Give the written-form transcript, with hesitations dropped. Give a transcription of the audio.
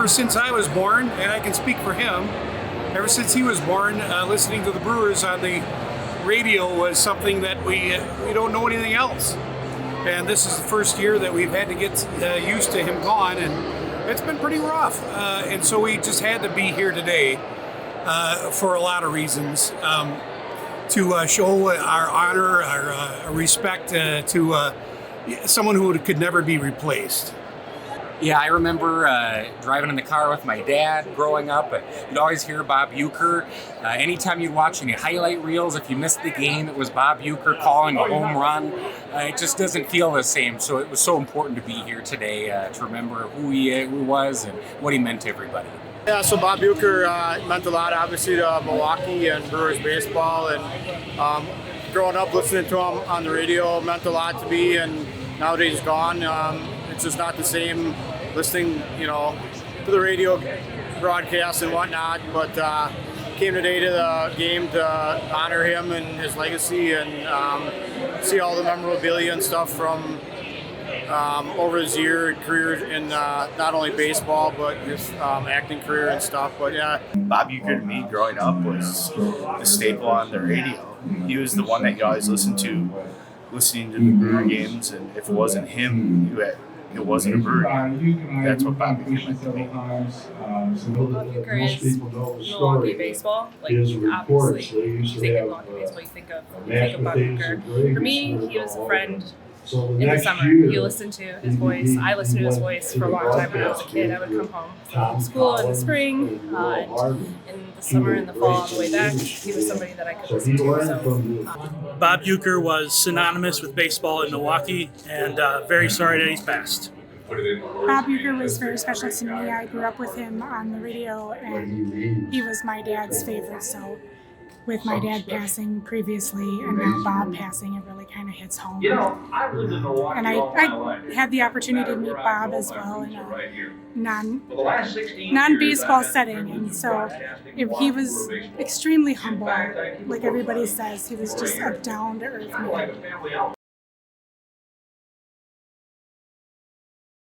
ever since I was born, and I can speak for him, ever since he was born, listening to the Brewers on the radio was something that we don't know anything else. And this is the first year that we've had to get used to him gone, and it's been pretty rough. And so we just had to be here today for a lot of reasons, to show our honor, our respect to someone who could never be replaced. Yeah, I remember driving in the car with my dad growing up. You'd always hear Bob Uecker. Anytime you'd watch any highlight reels, if you missed the game, it was Bob Uecker calling a home run. It just doesn't feel the same. So it was so important to be here today to remember who he was and what he meant to everybody. Yeah, so Bob Uecker meant a lot, obviously, to Milwaukee and Brewers baseball. And growing up listening to him on the radio meant a lot to me. And now that he's gone, it's just not the same listening, to the radio broadcast and whatnot. But came today to the game to honor him and his legacy and see all the memorabilia and stuff from over his career in not only baseball but his acting career and stuff. But yeah, Bob Uecker to me growing up was a staple on the radio. He was the one that you always listened to, listening to the Brewer games, and if it wasn't him, it wasn't a Brewer game. That's what Bob Uecker meant to me. Bob Uecker is Milwaukee baseball. Obviously, you think of Milwaukee baseball, you think of Bob Uecker. For me, he was a friend in the summer. You listen to his voice. I listened to his voice for a long time when I was a kid. I would come home from school in the spring, and in the summer and the fall on the way back. He was somebody that I could listen to. So, Bob Uecker was synonymous with baseball in Milwaukee, and very sorry that he's passed. Bob Uecker was very special to me. I grew up with him on the radio, and he was my dad's favorite. So with my dad passing previously and now Bob passing, it really kind of hits home. And I had the opportunity to meet Bob as well in a non-baseball setting. And so he was extremely humble. Like everybody says, he was just a down-to-earth man.